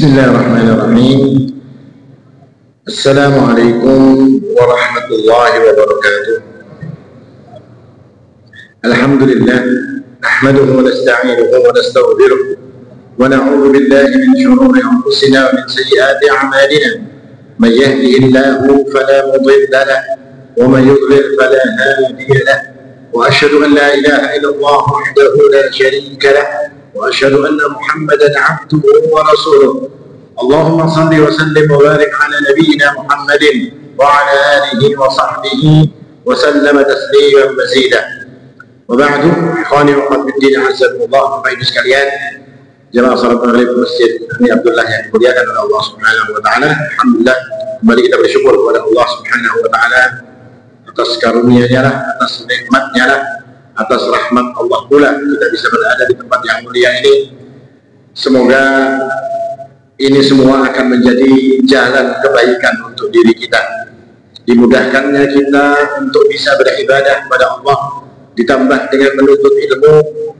Bismillahirrahmanirrahim. Assalamualaikum warahmatullahi wabarakatuh. Alhamdulillah, nahmaduhu wa nasta'inuhu wa nastaghfiruh wa na'udzu billahi min shururi anfusina wa min sayyiati a'malina. Man yahdihillahu fala mudilla lahu wa man yudlil fala hadiya lahu. Wa asyhadu an la ilaha illallah wahdahu la syarika lahu وأشهد أن محمدا عبده ورسوله. اللهم صل وسلم وبارك على نبينا محمد وعلى آله وصحبه وسلم تسليما مزيدا. وبعد، إخواني وأخواتي في الدين عزكم الله. Bapak Ibu sekalian, jemaah salat maghrib Masjid Ami Abdullah yang dimuliakan oleh Allah Subhanahu wa taala. Alhamdulillah, kembali kita bersyukur kepada Allah Subhanahu wa taala atas karunia-Nya lah, atas nikmat-Nya lah, atas rahmat Allah pula kita bisa berada di tempat yang mulia ini. Semoga ini semua akan menjadi jalan kebaikan untuk diri kita, dimudahkannya kita untuk bisa beribadah kepada Allah, ditambah dengan menuntut ilmu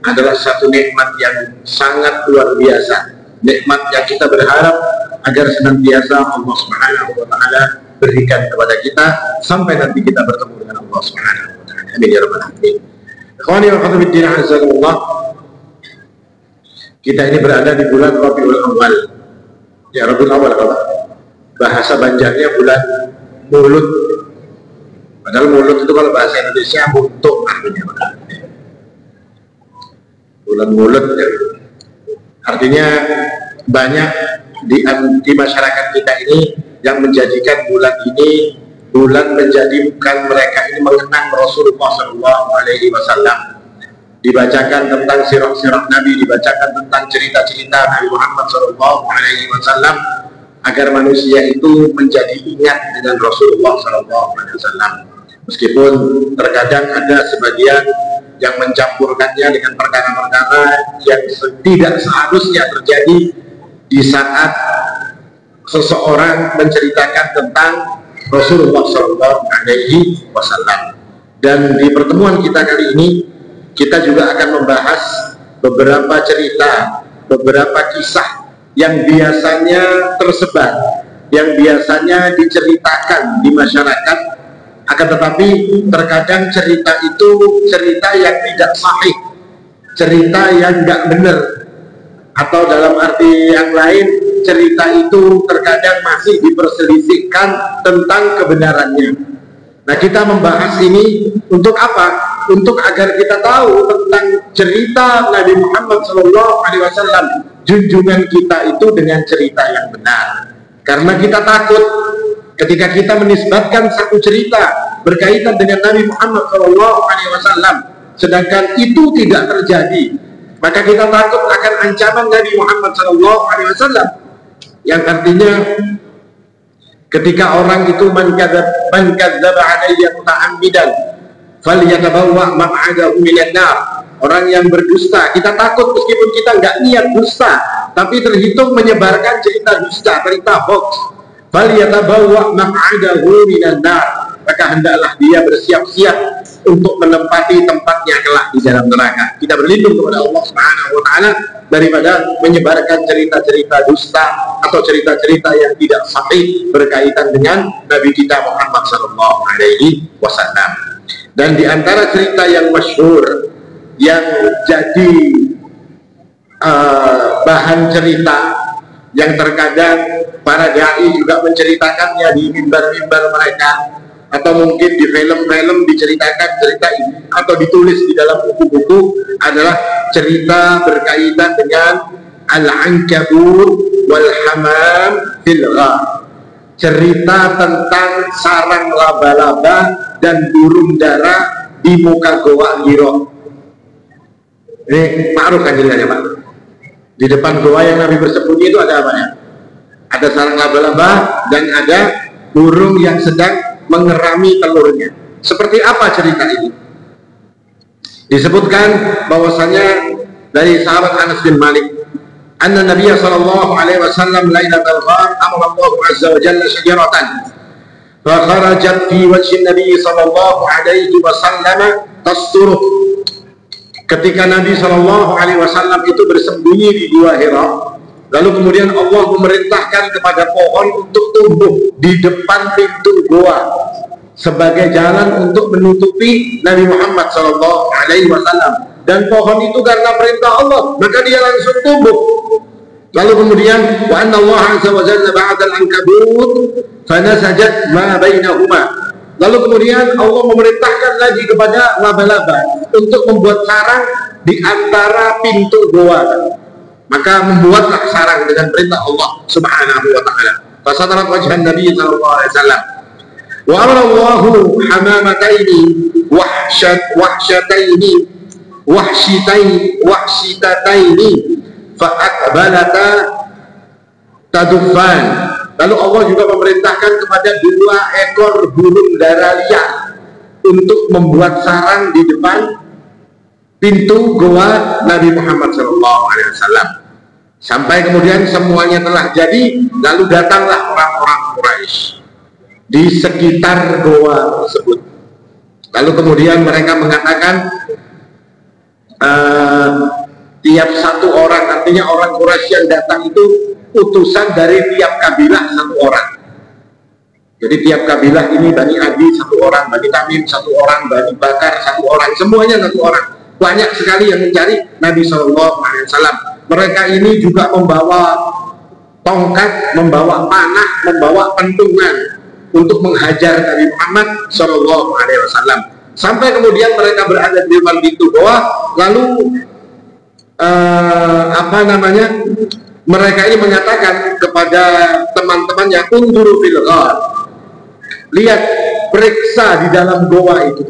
adalah satu nikmat yang sangat luar biasa, nikmat yang kita berharap agar senantiasa Allah Subhanahu wa taala berikan kepada kita sampai nanti kita bertemu dengan Allah Subhanahu wa taala. Amin ya rabbal alamin. Ikhwani wa akhwati fiddin azzakumullah. Kita ini berada di bulan Rabiul Awal. Ya, Rabiul Awal apa? Bahasa Banjarnya bulan mulut. Padahal mulut itu kalau bahasa Indonesia muntuk artinya. Bulan mulut ya. Artinya banyak di masyarakat kita ini yang menjadikan bulan ini bulan menjadikan mereka ini mengenang Rasulullah SAW. Dibacakan tentang sirah-sirah Nabi, dibacakan tentang cerita-cerita Nabi Muhammad SAW, agar manusia itu menjadi ingat dengan Rasulullah SAW. Meskipun terkadang ada sebagian yang mencampurkannya dengan perkara-perkara yang tidak seharusnya terjadi di saat seseorang menceritakan tentang Rasulullah SAW. Dan di pertemuan kita kali ini kita juga akan membahas beberapa cerita, beberapa kisah yang biasanya tersebar, yang biasanya diceritakan di masyarakat, akan tetapi terkadang cerita itu cerita yang tidak sahih, cerita yang tidak benar, atau dalam arti yang lain cerita itu terkadang masih diperselisihkan tentang kebenarannya. Nah, kita membahas ini untuk apa? Untuk agar kita tahu tentang cerita Nabi Muhammad SAW, junjungan kita itu dengan cerita yang benar. Karena kita takut ketika kita menisbatkan satu cerita berkaitan dengan Nabi Muhammad SAW, sedangkan itu tidak terjadi, maka kita takut akan ancaman Nabi Muhammad SAW, yang artinya ketika orang itu man kadzdzaba alayya muta'ammidan falyatabawwa maq'adahu minan nar. Orang yang berdusta, kita takut meskipun kita nggak niat dusta, tapi terhitung menyebarkan cerita dusta, cerita hoax. Falyatabawwa maq'adahu minan nar, maka hendaklah dia bersiap-siap untuk menempati tempatnya kelak di dalam neraka. Kita berlindung kepada Allah Subhanahu wa taala daripada menyebarkan cerita-cerita dusta atau cerita-cerita yang tidak sahih berkaitan dengan Nabi kita Muhammad SAW. Dan di antara cerita yang masyhur yang jadi bahan cerita yang terkadang para dai juga menceritakannya di mimbar-mimbar mereka, atau mungkin di film-film diceritakan cerita ini, atau ditulis di dalam buku-buku, adalah cerita berkaitan dengan Al-Ankabut wal Hamam fil Ghar. Cerita tentang sarang laba-laba dan burung dara di muka goa Hira. Ini ma'ruf kan ceritanya, Pak? Di depan goa yang Nabi bersembunyi itu ada apa ya? Ada sarang laba-laba dan ada burung yang sedang mengerami telurnya. Seperti apa cerita ini? Disebutkan bahwasanya dari sahabat Anas bin Malik, anna Nabiya sallallahu alaihi wasallam lailatul ghar amara Allah azza wa jalla syajaratan fa kharajat fi wajhi Nabi sallallahu alaihi wasallam tasturuh. Ketika Nabi sallallahu alaihi wasallam itu bersembunyi di Gua Hira, Lalu kemudian Allah memerintahkan kepada pohon untuk tumbuh di depan pintu goa sebagai jalan untuk menutupi Nabi Muhammad SAW. Dan pohon itu karena perintah Allah, maka dia langsung tumbuh. Lalu kemudian wa anna Allah azza wa jalla ba'da al-ankabut fanasajat ma bainahuma. Lalu kemudian Allah memerintahkan lagi kepada laba-laba untuk membuat sarang di antara pintu goa. Maka membuatlah sarang dengan perintah Allah Subhanahu wa taala. Fasatarat wajhan Nabi sallallahu alaihi wasallam. Wa amara Allahu hamamataini wahshitataini fa aqbalata tadufan. Lalu Allah juga memerintahkan kepada 2 ekor burung dara liar untuk membuat sarang di depan pintu goa Nabi Muhammad SAW. Sampai kemudian semuanya telah jadi, lalu datanglah orang-orang Quraisy di sekitar goa tersebut. Lalu kemudian mereka mengatakan tiap satu orang, artinya orang Quraisy yang datang itu utusan dari tiap kabilah 1 orang. Jadi tiap kabilah ini Bani Adi 1 orang, Bani Tamim 1 orang, Bani Bakar 1 orang, semuanya 1 orang. Banyak sekali yang mencari Nabi SAW. Mereka ini juga membawa tongkat, membawa panah, membawa pentungan untuk menghajar Nabi Muhammad SAW. Sampai kemudian mereka berada di depan pintu goa, lalu mereka ini mengatakan kepada teman-temannya, unduru fil ghar, lihat, periksa di dalam goa itu,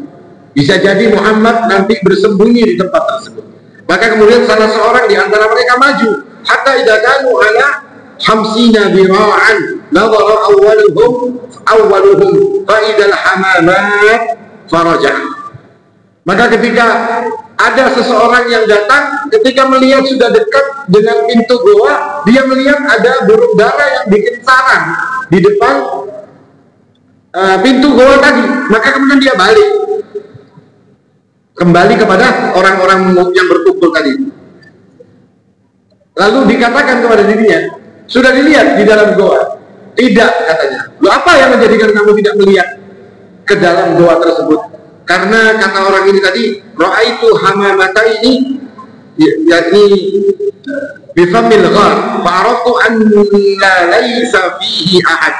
bisa jadi Muhammad nanti bersembunyi di tempat tersebut. Maka kemudian salah seorang di antara mereka maju, hatta idza kanu ala 50 dira'an nadhara awwaluhum fa idal hamamat farajah. Maka ketika ada seseorang yang datang, ketika melihat sudah dekat dengan pintu goa, dia melihat ada burung dara yang bikin sarang di depan pintu goa tadi. Maka kemudian dia balik kembali kepada orang-orang yang berkumpul tadi. Lalu dikatakan kepada dirinya, sudah dilihat di dalam goa? Tidak, katanya. Loh, apa yang menjadikan kamu tidak melihat ke dalam goa tersebut? Karena kata orang ini tadi, ra'aitu hamamataini, yakni bifamil ghar, fa'araftu anna laisa fihi ahad.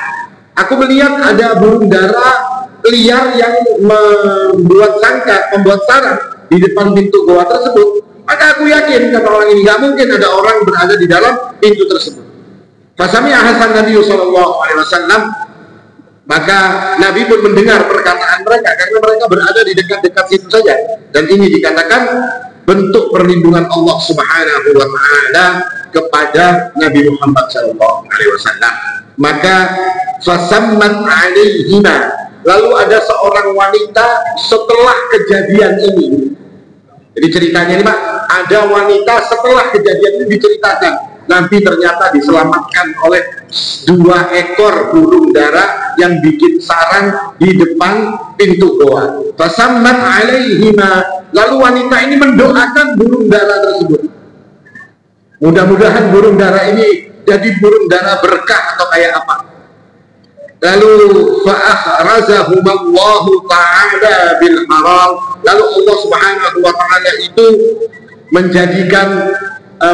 Aku melihat ada burung dara liar yang membuat sarang di depan pintu goa tersebut. Maka aku yakin, kata orang ini, nggak mungkin ada orang berada di dalam pintu tersebut. Fasami'a Hasan Nabi SAW. Maka Nabi pun mendengar perkataan mereka, karena mereka berada di dekat-dekat situ saja. Dan ini dikatakan bentuk perlindungan Allah Subhanahu wa Ta'ala kepada Nabi Muhammad SAW. Maka fasammat alaihima, lalu ada seorang wanita setelah kejadian ini. Jadi ceritanya ini Pak, ada wanita setelah kejadian ini diceritakan, nanti ternyata diselamatkan oleh 2 ekor burung dara yang bikin sarang di depan pintu goa. Fasammat alaihima, lalu wanita ini mendoakan burung dara tersebut. Mudah-mudahan burung dara ini jadi burung dara berkah atau kayak apa. Lalu fa'akhrazahumallahu ta'ala bil haram, lalu Allah Subhanahu wa ta'ala itu menjadikan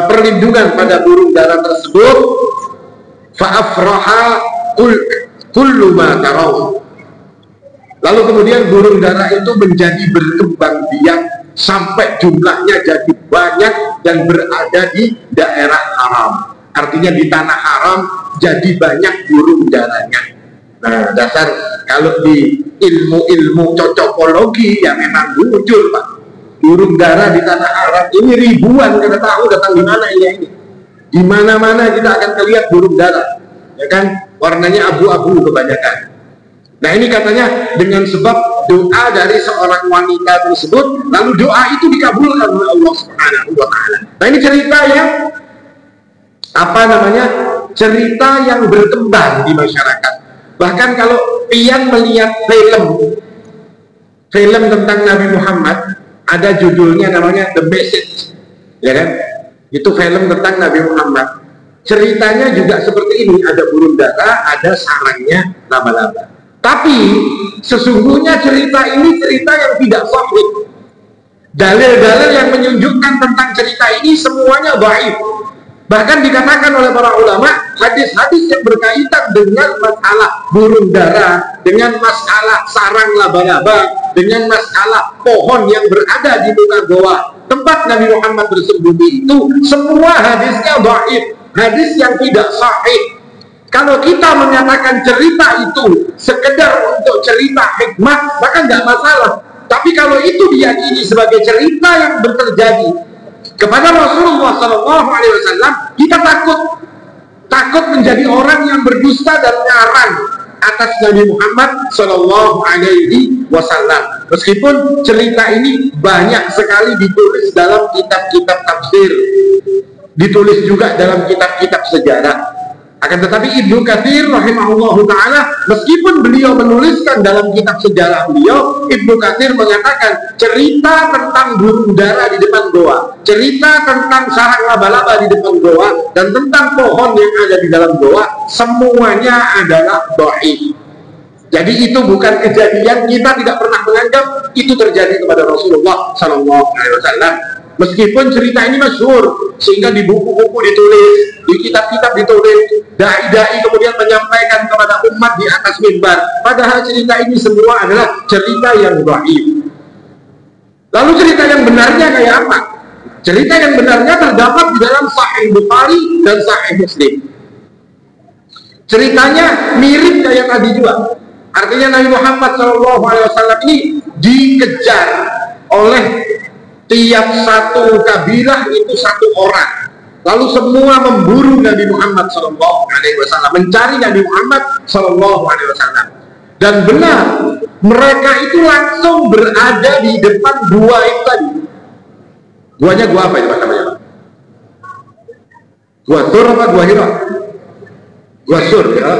perlindungan pada burung dara tersebut. Fa'afraha kullu ma taraw, lalu kemudian burung dara itu menjadi berkembang biak sampai jumlahnya jadi banyak dan berada di daerah haram. Artinya di tanah haram jadi banyak burung daranya. Nah, dasar kalau di ilmu-ilmu cocokologi ya memang muncul Pak, burung dara di tanah haram ini ribuan, kita tahu datang di mana ini. Di mana-mana kita akan melihat burung dara, ya kan, warnanya abu-abu kebanyakan. Nah ini katanya dengan sebab doa dari seorang wanita tersebut, lalu doa itu dikabulkan oleh Allah Subhanahu wa Ta'ala. Nah ini cerita yang cerita yang berkembang di masyarakat. Bahkan kalau pian melihat film tentang Nabi Muhammad, ada judulnya namanya The Message, ya kan? Itu film tentang Nabi Muhammad. ceritanya juga seperti ini, ada burung dara, ada sarangnya laba-laba. Tapi sesungguhnya cerita ini cerita yang tidak sahih. Dalil-dalil yang menunjukkan tentang cerita ini semuanya dhaif. Bahkan dikatakan oleh para ulama, hadis-hadis yang berkaitan dengan masalah burung dara, dengan masalah sarang laba-laba, dengan masalah pohon yang berada di muka goa tempat Nabi Muhammad bersembunyi itu, semua hadisnya dhaif, hadis yang tidak sahih. Kalau kita menyatakan cerita itu sekedar untuk cerita hikmah, maka nggak masalah. Tapi kalau itu diyakini sebagai cerita yang terjadi kepada Rasulullah SAW, kita takut menjadi orang yang berdusta dan ngarang atas Nabi Muhammad SAW. Meskipun cerita ini banyak sekali ditulis dalam kitab-kitab tafsir, ditulis juga dalam kitab-kitab sejarah. Akan tetapi Ibnu Katsir rahimahullahu ta'ala, meskipun beliau menuliskan dalam kitab sejarah beliau, Ibnu Katsir mengatakan cerita tentang burung dara di depan goa, cerita tentang sarang laba-laba di depan goa, dan tentang pohon yang ada di dalam goa, semuanya adalah dhaif. Jadi itu bukan kejadian, kita tidak pernah menganggap itu terjadi kepada Rasulullah SAW. Meskipun cerita ini masyhur, sehingga di buku-buku ditulis, di kitab-kitab ditulis, dai-dai kemudian menyampaikan kepada umat di atas mimbar. Padahal cerita ini semua adalah cerita yang dhaif. Lalu cerita yang benarnya kayak apa? Cerita yang benarnya terdapat di dalam Sahih Bukhari dan Sahih Muslim. Ceritanya mirip kayak tadi juga. Artinya Nabi Muhammad SAW ini dikejar oleh tiap satu kabilah itu satu orang, lalu semua memburu Nabi Muhammad SAW, mencari Nabi Muhammad SAW. Dan benar, mereka itu langsung berada di depan gua itu tadi. Guanya gua apa itu namanya? Gua Sur apa gua Hira? Gua Sur ya.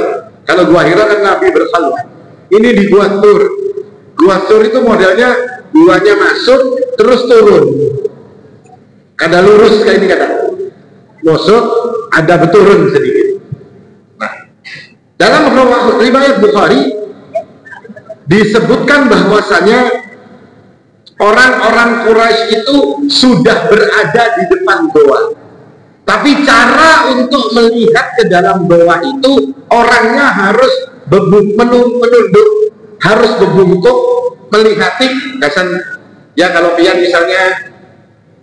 Kalau gua Hira kan Nabi berkhalwah. Ini di gua Sur. Gua Sur itu modelnya guanya masuk terus turun, kada lurus kayak ini, kada masuk ada berturun sedikit. Nah, dalam riwayat Bukhari disebutkan bahwasanya orang-orang Quraisy itu sudah berada di depan goa, tapi cara untuk melihat ke dalam goa itu orangnya harus menunduk, harus berbungkuk melihati kasan. Ya kalau pian misalnya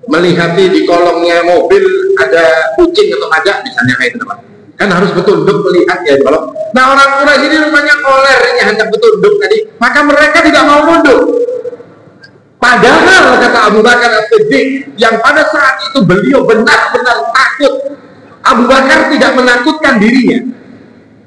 melihati di kolongnya mobil ada kucing atau ada misalnya kayak itu, kan harus bertunduk melihat ya di kolong. Nah orang Quraisy ini rupanya koler ini hendak bertunduk tadi, maka mereka tidak mau mundur. Padahal kata Abu Bakar As-Siddiq yang pada saat itu beliau benar-benar takut. Abu Bakar tidak menakutkan dirinya,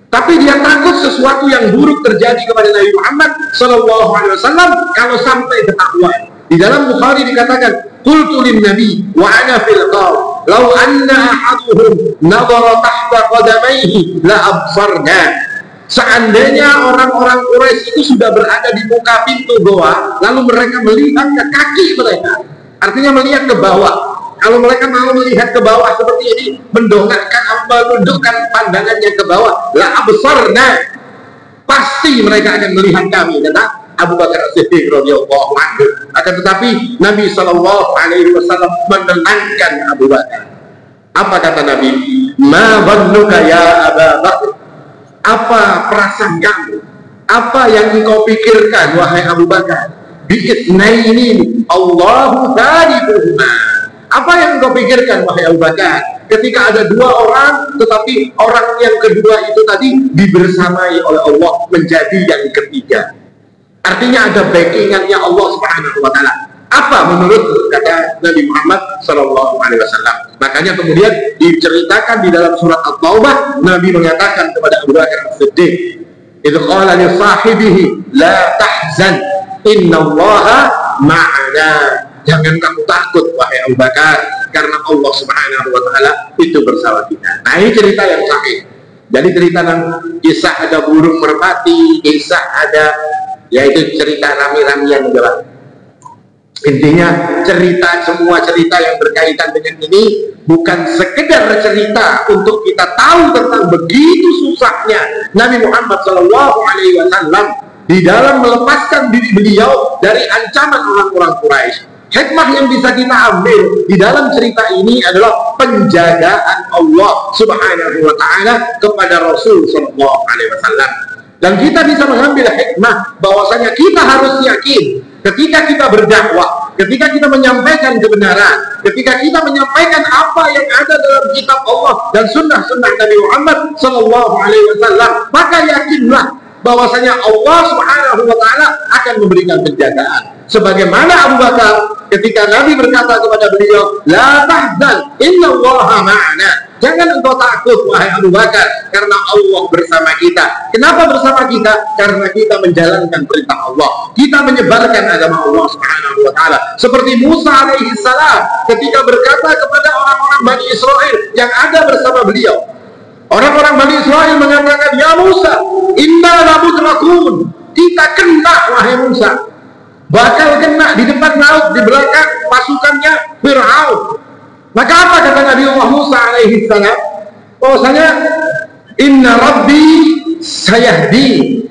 tapi dia takut sesuatu yang buruk terjadi kepada Nabi Muhammad SAW kalau sampai ketahuan. Di dalam Bukhari dikatakan, qultu lin nabi wa ana fil qaum law anna ahaduhum nadhara tahta qadamaihi la absarna. Seandainya orang-orang Quraisy itu sudah berada di muka pintu goa, lalu mereka melihat ke kaki mereka, artinya melihat ke bawah. Kalau mereka mau melihat ke bawah seperti ini, mendongakkan menundukkan pandangannya ke bawah, la absarna, pasti mereka akan melihat kami, kata Abu Bakar As-Siddiq radhiyallahu anhu. Akan tetapi Nabi SAW menenangkan Abu Bakar. Apa kata Nabi? Ma dhannuka ya Abu Bakar? Apa perasaan kamu? Apa yang engkau pikirkan wahai Abu Bakar? Bi'ithnaini Allahu thalithuhuma. Apa yang engkau pikirkan wahai Abu Bakar ketika ada dua orang tetapi orang yang kedua itu tadi dibersamai oleh Allah menjadi yang ketiga? Artinya ada backingannya Allah Subhanahu wa Ta'ala. Apa menurut kata Nabi Muhammad SAW? Makanya kemudian diceritakan di dalam surat At-Taubah, Nabi mengatakan kepada Abu Bakar As-Siddiq, idh qala li sahibihi la tahzan innallaha ma'ana. Jangan kamu takut wahai Abu Bakar, karena Allah Subhanahu wa Ta'ala itu bersama kita. Nah ini cerita yang sahih. Jadi cerita kisah ada burung merpati, kisah ada yaitu cerita rami-ramian adalah. Intinya semua cerita yang berkaitan dengan ini bukan sekedar cerita untuk kita tahu tentang begitu susahnya Nabi Muhammad SAW di dalam melepaskan diri beliau dari ancaman orang-orang Quraisy. Hikmah yang bisa kita ambil di dalam cerita ini adalah penjagaan Allah Subhanahu wa Ta'ala kepada Rasul Sallallahu Alaihi Wasallam. Dan kita bisa mengambil hikmah bahwasanya kita harus yakin ketika kita berdakwah, ketika kita menyampaikan kebenaran, ketika kita menyampaikan apa yang ada dalam kitab Allah dan sunnah-sunnah Nabi Muhammad Sallallahu Alaihi Wasallam, maka yakinlah bahwasanya Allah Subhanahu wa Ta'ala akan memberikan penjagaan. Sebagaimana Abu Bakar ketika Nabi berkata kepada beliau, la tahzan innallaha ma'ana, jangan engkau takut wahai Abu Bakar, karena Allah bersama kita. Kenapa bersama kita? Karena kita menjalankan perintah Allah, kita menyebarkan agama Allah Subhanahu wa Ta'ala. Seperti Musa alaihi salam ketika berkata kepada orang-orang Bani Israel yang ada bersama beliau. Orang-orang Bani Israel mengatakan, ya Musa, inna lamudrakun, kita kena wahai Musa, bakal kena di depan laut, di belakang pasukannya Fir'aun. Maka apa kata Nabi Allah Musa alaihi salam? Bahwasanya inna rabbi sayahdi,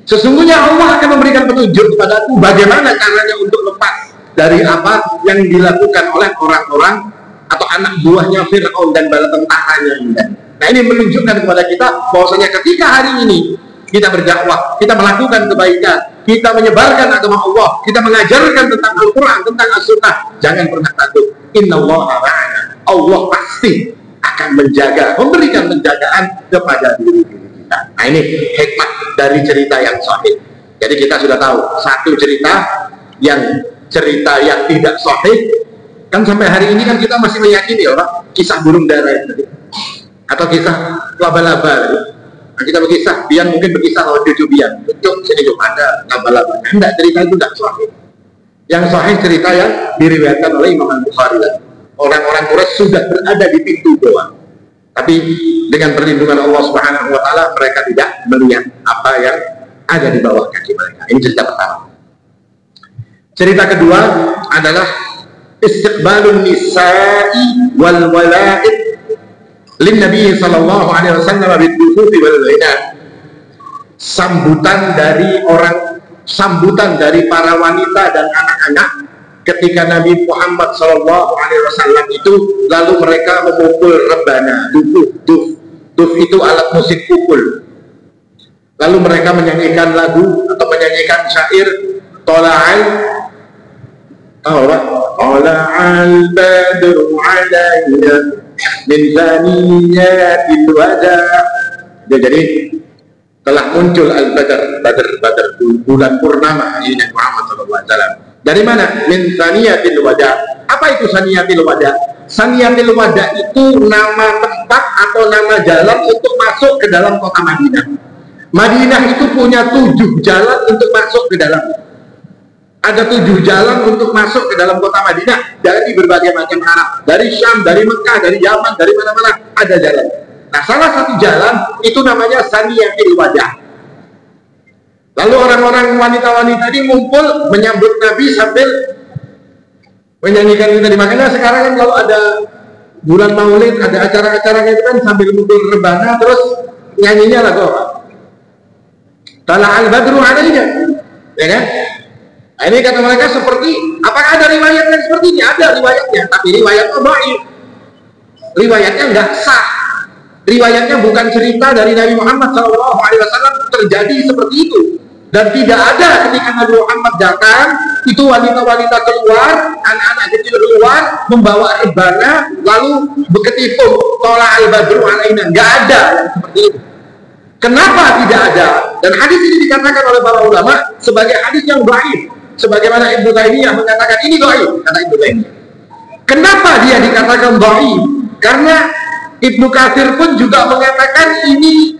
sesungguhnya Allah akan memberikan petunjuk kepadaku bagaimana caranya untuk lepas dari apa yang dilakukan oleh orang-orang atau anak buahnya Fir'aun dan bala tentaranya. Nah, ini menunjukkan kepada kita bahwasanya ketika hari ini kita berdakwah, kita melakukan kebaikan, kita menyebarkan agama Allah, kita mengajarkan tentang Al-Quran, tentang As-Sunnah, jangan pernah takut. Innallaha ma'ana, Allah pasti akan menjaga, memberikan penjagaan kepada diri kita. Nah, ini hikmah dari cerita yang sahih. Jadi kita sudah tahu satu cerita yang tidak sahih, kan sampai hari ini kan kita masih meyakini ya Pak, kisah burung dara itu atau kisah laba-laba. Nah, kita berkisah, Bian mungkin berkisah kalau cucu Bian, sini yuk ada laba-laba. Enggak, cerita itu tidak sahih. Yang sahih cerita yang diriwayatkan oleh Imam Al-Bukhari. Orang-orang Quraisy sudah berada di pintu doa, tapi dengan perlindungan Allah Subhanahu wa Ta'ala mereka tidak melihat apa yang ada di bawah kaki mereka. Ini cerita pertama. Cerita kedua adalah istiqbalun nisa'i wal wala'id lin Nabi sallallahu alaihi wasallam bid-dufufi wal ghinah. Sambutan dari para wanita dan anak-anak ketika Nabi Muhammad sallallahu alaihi wasallam itu lalu mereka memukul rebana, duf itu alat musik pukul. Lalu mereka menyanyikan lagu atau menyanyikan syair Tala'al badru alayna min thaniyatil wada. Jadi telah muncul al-badr, badr bulan purnama ini Muhammad sallallahu alaihi wasallam. Dari mana? Min thaniyatil wada. Apa itu thaniyatil wada? Thaniyatil wada itu nama tempat atau nama jalan untuk masuk ke dalam kota Madinah. Madinah itu punya 7 jalan untuk masuk ke dalam. Ada 7 jalan untuk masuk ke dalam kota Madinah dari berbagai macam arah, dari Syam, dari Mekah, dari Yaman, dari mana-mana ada jalan. Nah, salah satu jalan itu namanya Saniyatul Wada. Lalu orang-orang wanita-wanita ini ngumpul menyambut Nabi sambil menyanyikan tadi. Makanya sekarang kan kalau ada bulan Maulid, ada acara-acaranya itu kan sambil mukul rebana terus nyanyinya lagu apa? Tala'al badru alayna, ya kan? Nah, ini kata mereka seperti, apakah ada riwayat yang seperti ini? Ada riwayatnya, tapi riwayatnya dhaif. Riwayatnya nggak sah. Riwayatnya bukan cerita dari Nabi Muhammad SAW terjadi seperti itu. Dan tidak ada ketika Nabi Muhammad datang, itu wanita-wanita keluar, anak-anak kecil keluar, membawa rebana, lalu berketipu, Tala'al badru alaina. Nggak ada yang seperti itu. Kenapa tidak ada? Dan hadis ini dikatakan oleh para ulama sebagai hadis yang dhaif. Sebagaimana Ibnu Taimiyah mengatakan ini dhaif, kata Ibnu Taimiyah. Kenapa dia dikatakan dhaif? Karena Ibnu Katsir pun juga mengatakan ini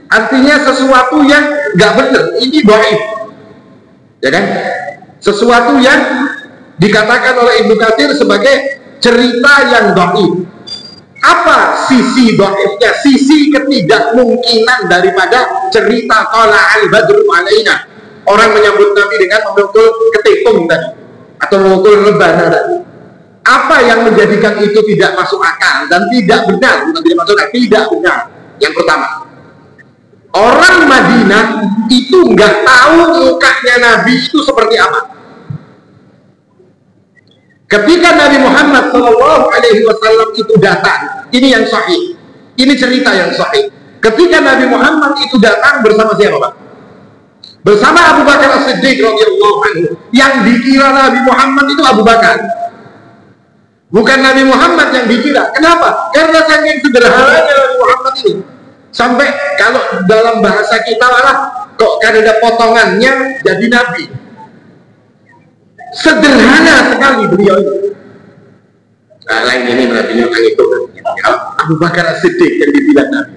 artinya sesuatu yang nggak benar, ini dhaif. Ya kan? Sesuatu yang dikatakan oleh Ibnu Katsir sebagai cerita yang dhaif. Apa sisi dhaifnya? Sisi ketidakmungkinan daripada cerita Tala'al badru alaina. Orang menyambut Nabi dengan memukul ketikung tadi. atau wukul rebana tadi. Apa yang menjadikan itu tidak masuk akal dan tidak benar? Bukan tidak masuk akal, tidak benar. Yang pertama, orang Madinah itu nggak tahu mukanya Nabi itu seperti apa. Ketika Nabi Muhammad SAW itu datang, ini yang sahih, ini cerita yang sahih. Ketika Nabi Muhammad itu datang bersama siapa, Pak? Bersama Abu Bakar As-Siddiq radhiyallahu anhu. Yang dikira Nabi Muhammad itu Abu Bakar, bukan Nabi Muhammad yang dikira. Kenapa? Karena saking sederhananya Nabi Muhammad ini, sampai kalau dalam bahasa kita malah kok kan ada potongannya jadi Nabi. Sederhana sekali beliau ini. Nah, lain ini Nabi yang itu Abu Bakar As-Siddiq yang dibilang Nabi.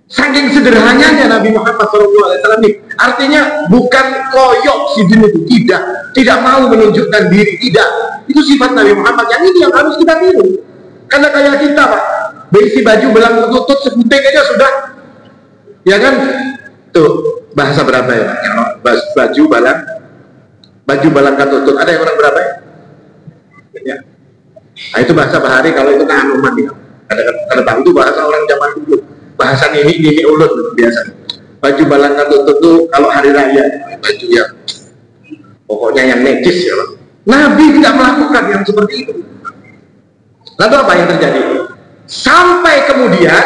Saking sederhananya Nabi Muhammad SAW ini, artinya bukan koyok si dunia itu, tidak mau menunjukkan diri, tidak. Itu sifat Nabi Muhammad, yang ini yang harus kita tiru. Karena kayak kita, Pak, berisi baju belang tertutup seputing aja sudah, ya kan? Tuh bahasa berapa ya, Pak? Baju balang tertutup. Ada yang orang berapa ya? Ya. Nah, itu bahasa bahari, kalau itu kan anuman ya. Kadang-kadang itu bahasa orang zaman dulu. Bahasa nini ulut biasa. Baju balang tertutup tuh kalau hari raya, baju yang pokoknya yang najis ya, Pak. Nabi tidak melakukan yang seperti itu. Lalu apa yang terjadi? Sampai kemudian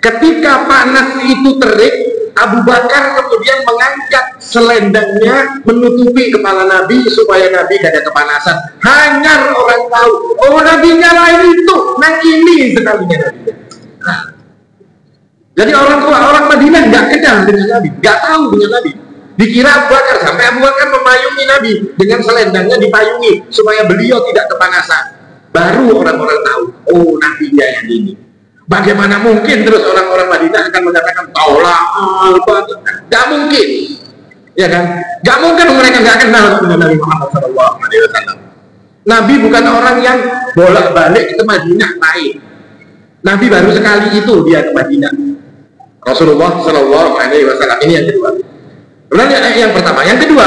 ketika panas itu terik, Abu Bakar kemudian mengangkat selendangnya menutupi kepala Nabi supaya Nabi tidak ada kepanasan. Hanya orang tahu, oh Nabi nyalain itu, nah ini sekalinya Nabi. Jadi orang tua orang Madinah nggak kenal dengan Nabi, nggak tahu dengan Nabi. Dikira Abu Bakar, sampai Abu Bakar memayungi Nabi dengan selendangnya dipayungi supaya beliau tidak kepanasan. Baru orang-orang tahu, oh Nabi yang ini. Bagaimana mungkin terus orang-orang Madinah akan mengatakan taulah apa? Gak mungkin, ya kan? Gak mungkin mereka nggak kenal dengan Nabi Muhammad SAW. Nabi bukan orang yang bolak-balik ke Madinah lain. Nabi baru sekali itu dia ke Madinah. Rasulullah SAW ini yang kedua. Berarti yang pertama, yang kedua,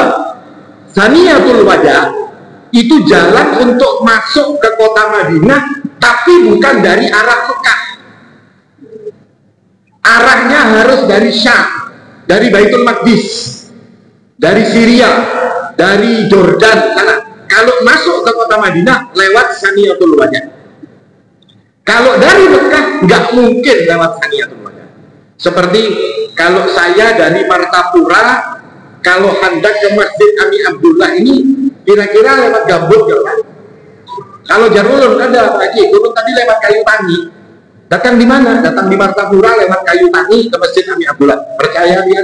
Saniyatul Wada itu jalan untuk masuk ke kota Madinah, tapi bukan dari arah Mekah. Arahnya harus dari Syam, dari Baitul Maqdis, dari Syria, dari Jordan sana. Kalau masuk ke kota Madinah lewat Saniyatul Wada. Kalau dari Mekah nggak mungkin lewat Saniyatul Wada. Seperti kalau saya dari Martapura, kalau hendak ke Masjid Ami Abdullah ini kira-kira lewat Gambut kan? Kalau Jarulun ada lagi, Gurun tadi lewat Kayu Tangi. Datang di mana? Datang di Martapura lewat Kayu Tangi ke Masjid Ami Abdullah. Percaya dia?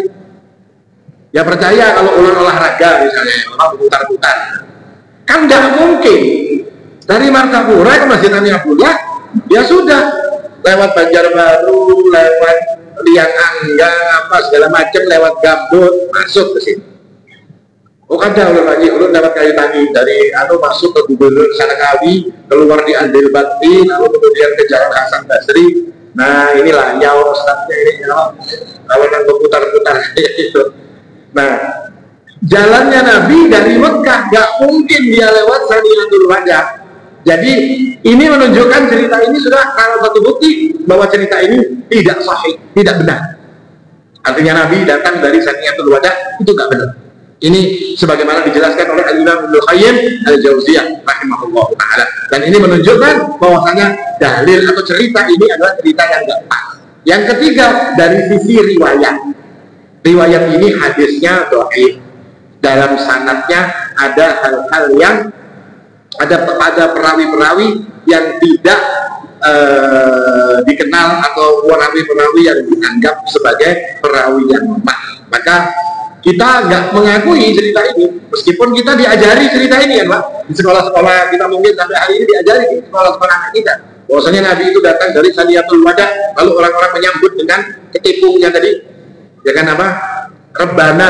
Ya percaya kalau ulang olahraga misalnya, orang putar-putar. Kan nggak mungkin dari Martapura ke Masjid Ami Abdullah, ya sudah lewat Banjarbaru, lewat Liang Angga, apa segala macam, lewat Gambut masuk ke sini. Oh kada ulun lagi, ulun lewat Kayu Tangi dari masuk ke Gubernur Sanakawi, keluar di Andil Bakti, lalu kemudian ke Jalan Hasan Basri. Nah inilah nyawa ustadznya ini nyawa. Kalau nang berputar-putar itu. Nah jalannya Nabi dari Mekah gak mungkin dia lewat Saniyatul Wada. Jadi ini menunjukkan cerita ini sudah kalau satu bukti bahwa cerita ini tidak sahih, tidak benar. Artinya Nabi datang dari Saniyatul Wada itu gak benar. Ini sebagaimana dijelaskan oleh Al-Imam Ibnu Qayyim Al-Jauziyah rahimahullah ta'ala. Dan ini menunjukkan bahwasanya dalil atau cerita ini adalah cerita yang gak pas. Yang ketiga, dari sisi riwayat. Riwayat ini hadisnya dhaif. Dalam sanadnya ada hal-hal yang ada perawi-perawi yang tidak dikenal atau perawi-perawi yang dianggap sebagai perawi yang lemah. Maka kita nggak mengakui cerita ini, meskipun kita diajari cerita ini ya Pak. Di sekolah-sekolah kita mungkin sampai hari ini diajari di sekolah-sekolah anak kita bahwasanya Nabi itu datang dari Saniyatul Wada, lalu orang-orang menyambut dengan ketipungnya tadi, ya kan apa? Rebana,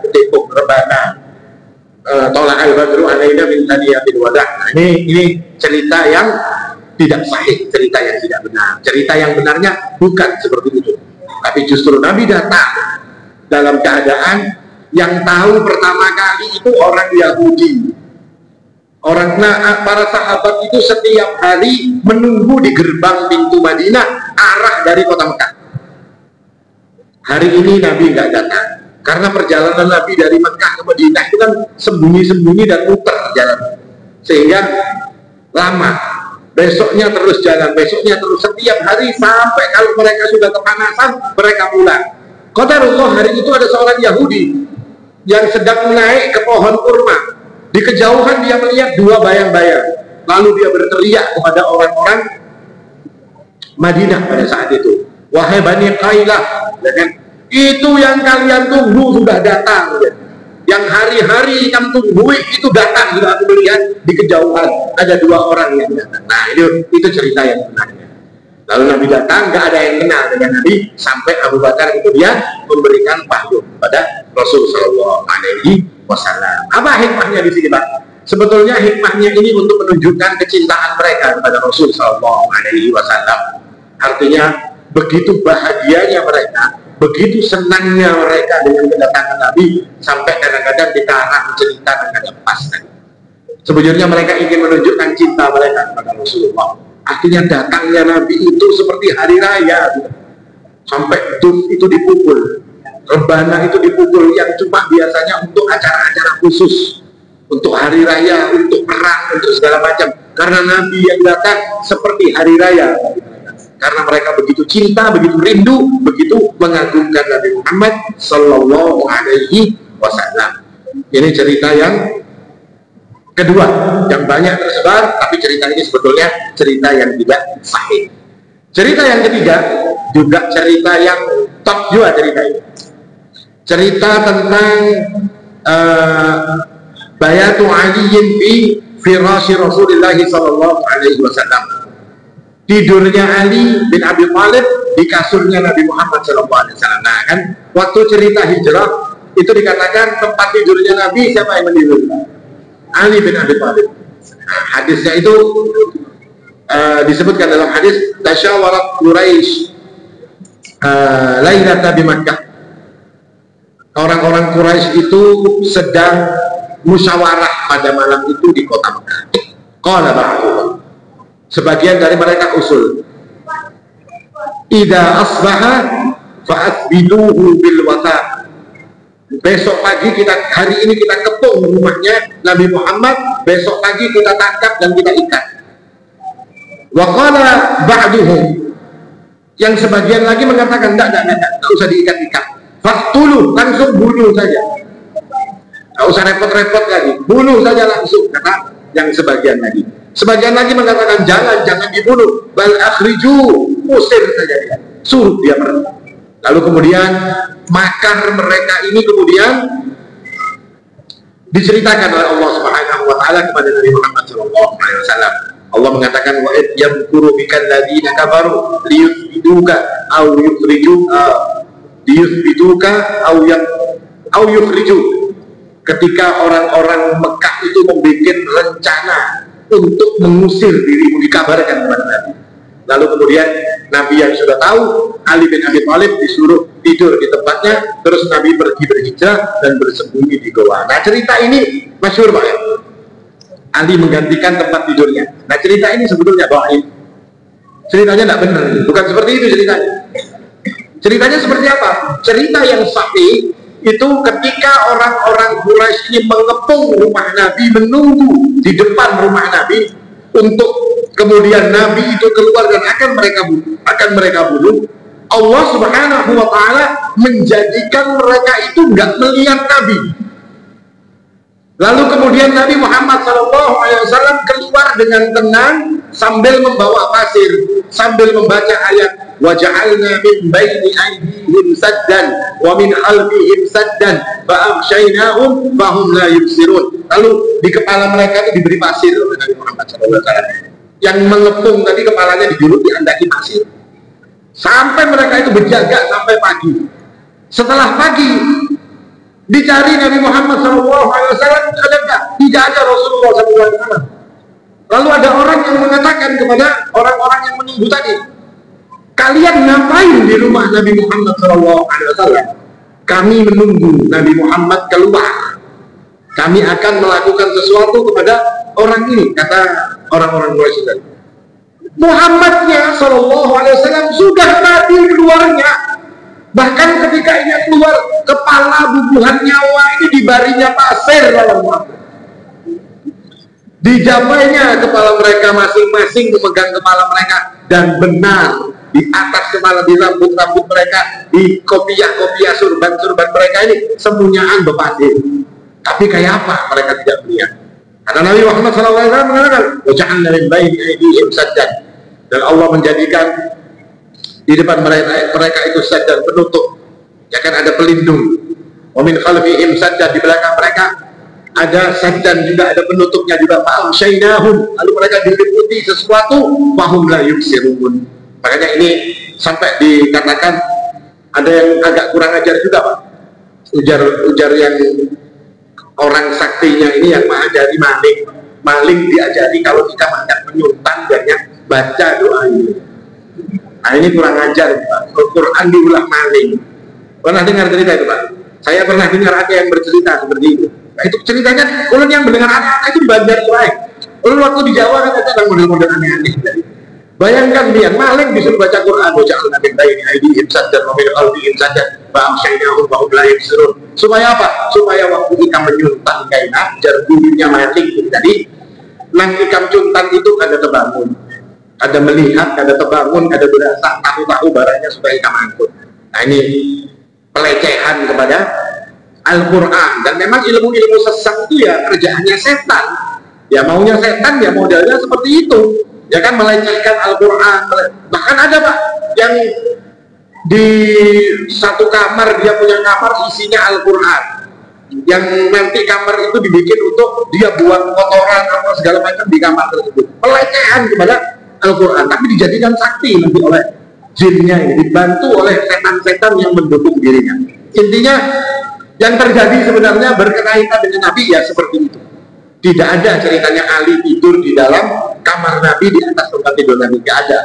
ketipung, rebana. Tolak al-badru alaina min Saniyatul Wada. Nah, ini cerita yang tidak sahih, cerita yang tidak benar. Cerita yang benarnya bukan seperti itu. Tapi justru Nabi datang dalam keadaan Yang tahu pertama kali itu orang Yahudi. Para sahabat itu setiap hari menunggu di gerbang pintu Madinah arah dari kota Mekah. Hari ini Nabi nggak datang karena perjalanan Nabi dari Mekah ke Madinah itu kan sembunyi-sembunyi dan muter jalan, sehingga lama. Besoknya terus jalan, besoknya terus, setiap hari sampai kalau mereka sudah kepanasan mereka pulang. Qadarullah, hari itu ada seorang Yahudi yang sedang naik ke pohon kurma. Di kejauhan dia melihat dua bayang-bayang. Lalu dia berteriak kepada orang-orang Madinah pada saat itu, wahai Bani Qailah, itu yang kalian tunggu sudah datang. Yang hari-hari yang tunggu itu datang, sudah aku melihat di kejauhan ada dua orang yang datang. Nah itu cerita yang benarnya. Lalu Nabi datang, nggak ada yang kenal dengan Nabi sampai Abu Bakar itu dia memberikan wahyu kepada Rasul Shallallahu Alaihi Wasallam. Apa hikmahnya di sini, Pak? Sebetulnya hikmahnya ini untuk menunjukkan kecintaan mereka kepada Rasul Shallallahu Alaihi Wasallam. Artinya begitu bahagianya mereka, begitu senangnya mereka dengan kedatangan Nabi, sampai kadang-kadang dikarang cerita dengan lepas. Sebenarnya mereka ingin menunjukkan cinta mereka kepada Rasulullah. Akhirnya datangnya Nabi itu seperti hari raya, sampai itu dipukul, rebana itu dipukul, yang cuma biasanya untuk acara-acara khusus, untuk hari raya, untuk perang, untuk segala macam. Karena Nabi yang datang seperti hari raya, karena mereka begitu cinta, begitu rindu, begitu mengagungkan Nabi Muhammad Sallallahu Alaihi Wasallam. Ini cerita yang kedua, yang banyak tersebar, tapi cerita ini sebetulnya cerita yang tidak sahih. Cerita yang ketiga juga cerita yang top juga cerita ini. Cerita tentang bayatu aliyin fi firasy Rasulullah Sallallahu Alaihi Wasallam. Tidurnya Ali bin Abi Thalib di kasurnya Nabi Muhammad Sallallahu Alaihi Wasallam. Nah kan, waktu cerita hijrah itu dikatakan tempat tidurnya Nabi siapa yang mentidur? Ali bin Abi Thalib. Nah, hadisnya itu disebutkan dalam hadis tasyawarat Quraisy lailata di Makkah. Orang-orang Quraisy itu sedang musyawarah pada malam itu di kota Makkah. Qala ba'duhum, sebagian dari mereka usul, idza asbaha fa'asbiduhu bil wata. Besok pagi hari ini kita kepung rumahnya Nabi Muhammad, besok pagi kita tangkap dan kita ikat. Wa qala ba'duhum, yang sebagian lagi mengatakan enggak usah diikat-ikat. Faqtulu, langsung bunuh saja. Enggak usah repot-repot lagi, bunuh saja langsung, kata yang sebagian lagi. Sebagian lagi mengatakan jangan dibunuh, bal akhriju, usir saja dia, suruh dia pergi. Lalu kemudian makar mereka ini kemudian diceritakan oleh Allah Subhanahu wa taala kepada Nabi Muhammad sallallahu alaihi wasallam. Allah mengatakan wa id yamkuru bikal ladina kafaru liyuthbituka aw yukhrijuk. Ketika orang-orang Mekah itu membuat rencana untuk mengusir dirimu, dikabarkan kepada Nabi. Lalu kemudian Nabi yang sudah tahu, Ali bin Abi Thalib disuruh tidur di tempatnya, terus Nabi pergi berhijrah dan bersembunyi di goa. Nah cerita ini masyhur Pak ya? Ali menggantikan tempat tidurnya. Nah cerita ini sebetulnya dhaif. Ceritanya tidak benar, bukan seperti itu ceritanya. Ceritanya seperti apa? Cerita yang sahih itu ketika orang-orang Quraisy ini mengepung rumah Nabi, menunggu di depan rumah Nabi untuk kemudian Nabi itu keluar dan akan mereka bunuh. Allah Subhanahu wa taala menjadikan mereka itu nggak melihat Nabi. Lalu kemudian Nabi Muhammad SAW keluar dengan tenang sambil membawa pasir, sambil membaca ayat waja'alna min baini aydihim saddan wa min khalfihim saddan fa aghshaynahum fa hum la yubsirun. Lalu di kepala mereka itu diberi pasir oleh Nabi Muhammad SAW. Yang mengepung tadi kepalanya dijuluk diandaki pasir. Sampai mereka itu berjaga sampai pagi. Setelah pagi dicari Nabi Muhammad SAW, ada enggak? Tidak ada Rasulullah SAW. Lalu ada orang yang mengatakan kepada orang-orang yang menunggu tadi, kalian ngapain di rumah Nabi Muhammad SAW? kami menunggu Nabi Muhammad keluar. Kami akan melakukan sesuatu kepada orang ini, kata orang-orang Quraisy tadi. Muhammadnya Shallallahu Alaihi Wasallam sudah mati keluarnya. Bahkan ketika ia keluar, kepala bubuhan nyawa ini dibarinya pasir dalam Muhammad. Dijamainya kepala mereka masing-masing, memegang kepala mereka, dan benar di atas kepala, di rambut-rambut mereka, di kopiah-kopiah surban-surban mereka ini semunyaan bepadir. Tapi kayak apa mereka tidak melihat. Karena Nabi Muhammad SAW mengatakan, "Waja'alna min baini aydihim saddan." Dan Allah menjadikan di depan mereka itu saddan, penutup. Ya kan, ada pelindung. Wa min khalfihim saddan, di belakang mereka ada saddan juga, ada penutupnya juga. Fa'amsyainahum, lalu mereka diliputi sesuatu, fahum la yubsirun. Makanya ini sampai dikatakan ada yang agak kurang ajar juga, Pak. Ujar yang orang saktinya ini yang mengajari maling diajari kalau kita hendak menyuntan banyak baca doa ini. Nah ini kurang ajar, Pak. Al-Quran diulang maling. Pernah dengar cerita itu, Pak? Saya pernah dengar ada yang bercerita seperti itu. Nah, itu ceritanya, ulun yang mendengar anak-anak itu bandar lain. Ulun waktu di Jawa kan ada model-model aneh-aneh. Bayangkan dia maling disuruh baca Quran, waja'alna min baini aydihim saddan wa min khalfihim saddan fa'amsyainahum fahum la yubsirun. Supaya apa? Supaya waktu kita menyuntan kain ajar bunyinya maling tadi, nang ikam cuntan itu kada terbangun, kada melihat, kada terbangun, kada berasa, tahu-tahu barangnya supaya ikam angkut. Nah ini pelecehan kepada Al-Quran. Dan memang ilmu-ilmu sesat itu ya kerjaannya setan. Ya maunya setan, ya modelnya seperti itu. Ya kan, melecehkan Al-Quran. Bahkan ada, Pak, yang di satu kamar, dia punya kamar isinya Al-Quran, yang nanti kamar itu dibikin untuk dia buang kotoran apa segala macam di kamar tersebut. Pelecehan kepada Al-Quran, tapi dijadikan sakti nanti oleh jinnya ini, dibantu oleh setan-setan yang mendukung dirinya. Intinya yang terjadi sebenarnya berkaitan dengan Nabi ya seperti itu. Tidak ada ceritanya Ali tidur di dalam kamar Nabi, di atas tempat tidur Nabi, tidak ada.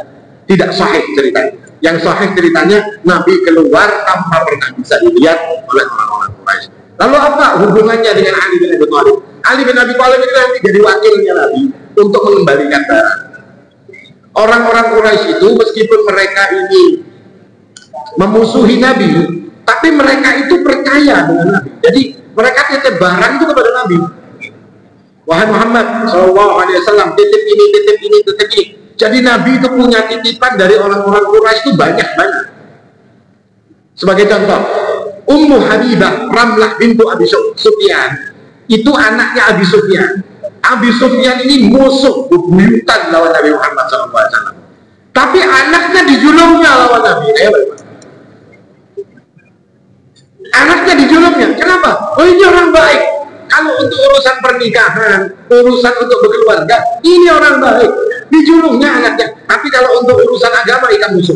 Tidak sahih ceritanya. Yang sahih ceritanya Nabi keluar tanpa pernah bisa dilihat oleh orang-orang Quraisy. Lalu apa hubungannya dengan Ali bin Abi Thalib? Ali bin Abi Thalib itu nanti jadi wakilnya Nabi untuk mengembalikan barang. Orang-orang Quraisy itu meskipun mereka ini memusuhi Nabi, tapi mereka itu percaya dengan Nabi. Jadi mereka titip barang itu kepada Nabi. Wahai Muhammad SAW, titip ini, titip ini, titip ini. Jadi Nabi itu punya titipan dari orang-orang Quraisy itu banyak banget. Sebagai contoh, Ummu Habibah Ramlah bintu Abi Sufyan, itu anaknya Abi Sufyan. Abi Sufyan ini musuh bebuyutan lawan Nabi Muhammad SAW. Tapi anaknya dijulungnya lawan Nabi. Anaknya dijulungnya. Kenapa? Oh ini orang baik. Kalau untuk urusan pernikahan, urusan untuk berkeluarga, ini orang baik. Dijulungnya anaknya. Tapi kalau untuk urusan agama, ikan musuh.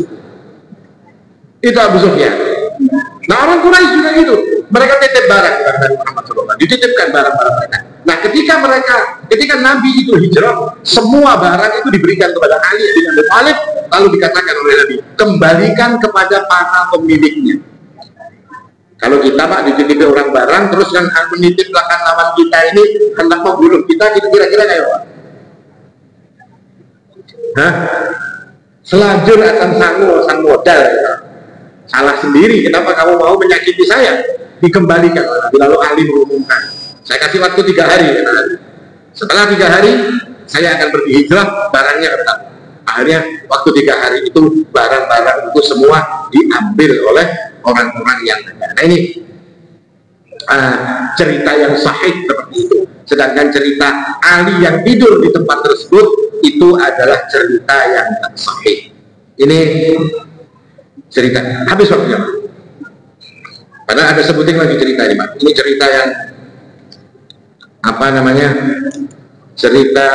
Itu Abu Sufyan. Nah orang Quraisy juga gitu. Mereka titip barang kepada Nabi Muhammad SAW. Dititipkan barang-barang mereka. Nah ketika Nabi itu hijrah, semua barang itu diberikan kepada Ali bin Abi Thalib. Lalu dikatakan oleh Nabi, kembalikan kepada para pemiliknya. Kalau kita, Pak, dititipi orang barang, terus yang menitip belakang lawan kita ini hendak membunuh kita, kira-kira kayak apa? Hah? Selajur akan sang modal. Salah sendiri, kenapa kamu mau menyakiti saya? Dikembalikan. Lalu Ali mengumumkan, saya kasih waktu 3 hari. Setelah 3 hari, saya akan pergi hijrah, barangnya tetap. Akhirnya waktu 3 hari itu barang-barang itu semua diambil oleh orang-orang yang ada. Nah ini cerita yang sahih seperti itu. Sedangkan cerita Ali yang tidur di tempat tersebut itu adalah cerita yang tak sahih. Ini cerita habis waktunya. Padahal ada sebutin lagi cerita ini, Pak. Ini cerita yang apa namanya? Cerita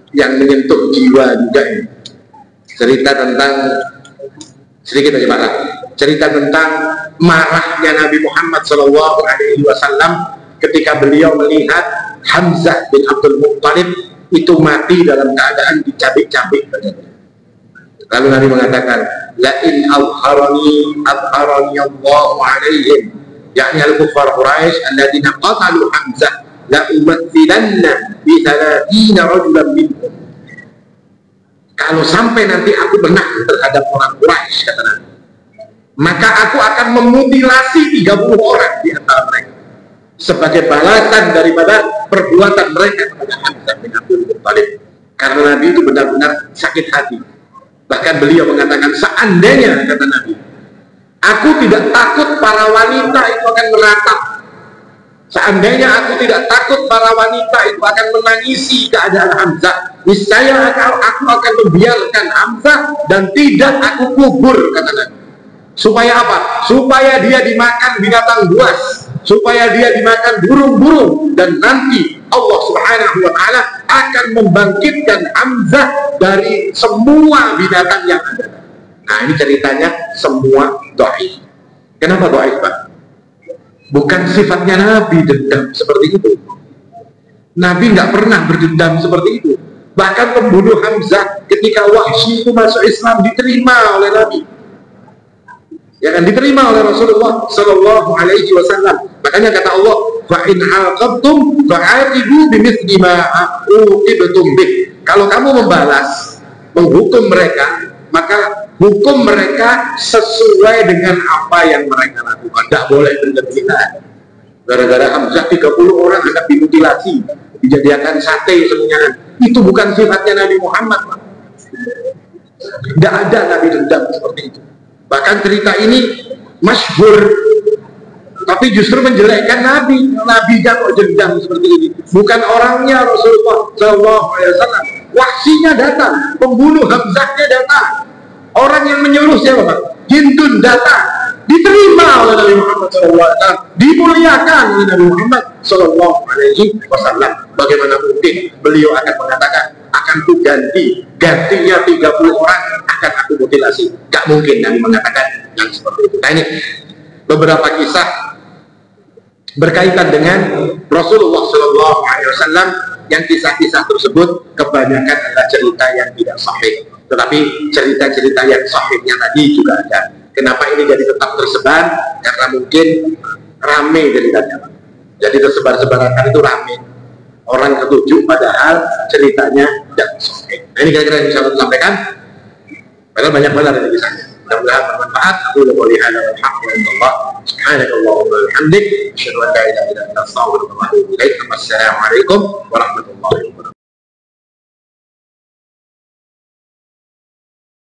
yang menyentuh jiwa juga ini. Cerita tentang sedikit aja, Pak. Cerita tentang marahnya Nabi Muhammad SAW ketika beliau melihat Hamzah bin Abdul Muttalib itu mati dalam keadaan dicabik-cabik badannya. Lalu Nabi mengatakan, la in azharani Allahu alaihim, yakni al-kuffar Quraisy alladziina qatalu Hamzah la umathilanna bi 30 rajulan minhum. Kalau sampai nanti aku menang terhadap orang Quraisy, kata Nabi, maka aku akan memutilasi 30 orang di antara mereka sebagai balasan daripada perbuatan mereka kepada Hamzah bin Abdul Muttalib. Karena Nabi itu benar-benar sakit hati. Bahkan beliau mengatakan, seandainya, kata Nabi, aku tidak takut para wanita itu akan meratap. Seandainya aku tidak takut para wanita itu akan menangisi keadaan Hamzah, niscaya aku akan membiarkan Hamzah dan tidak aku kubur, kata Nabi. Supaya apa? Supaya dia dimakan binatang buas, supaya dia dimakan burung-burung, dan nanti Allah Subhanahu wa Ta'ala akan membangkitkan Hamzah dari semua binatang yang ada. Nah, ini ceritanya semua dhaif. Kenapa dhaif, Pak? Bukan sifatnya Nabi dendam seperti itu. Nabi nggak pernah berdendam seperti itu. Bahkan pembunuh Hamzah ketika Wahsy itu masuk Islam diterima oleh Nabi, ya kan, diterima oleh Rasulullah Sallallahu Alaihi Wasallam. Makanya kata Allah, fa in aqabtum fa'aqibu bimithli ma uqibtum bih. Kalau kamu membalas, menghukum mereka, maka hukum mereka sesuai dengan apa yang mereka lakukan. Tidak boleh berlebihan. Gara-gara Hamzah 30 orang hendak dimutilasi, dijadikan sate semuanya. Itu bukan sifatnya Nabi Muhammad, Pak. Tidak ada Nabi dendam seperti itu. Bahkan cerita ini masyhur, tapi justru menjelekkan Nabi. Nabi kok dendam seperti ini. Bukan orangnya Rasulullah SAW. Wahsinya datang, pembunuh Hamzahnya datang. Orang yang menyuruh siapa, Pak? Hindun datang, diterima oleh Nabi Muhammad SAW, dimuliakan oleh Nabi Muhammad SAW. Bagaimana mungkin beliau akan mengatakan, akan ku gantinya 30 orang akan aku mutilasi? Gak mungkin Nabi mengatakan yang seperti itu. Nah, ini beberapa kisah berkaitan dengan Rasulullah SAW, yang kisah-kisah tersebut kebanyakan adalah cerita yang tidak sahih. Tetapi cerita-cerita yang sahihnya tadi juga ada. Kenapa ini jadi tetap tersebar? Karena mungkin rame ceritanya. Jadi tersebar-sebarkan itu rame. Orang ketujuh padahal ceritanya tidak sahih. Nah, ini kira-kira yang bisa saya sampaikan. Padahal banyak benar dari kisahnya. Mudah-mudahan bermanfaat. Aku udah boleh hadal al-haq wa Allah. Subhanakallahumma wa bihamdik, asyhadu an la ilaha illa anta, astaghfiruka wa atubu ilaik. Wassalamualaikum warahmatullahi wabarakatuh.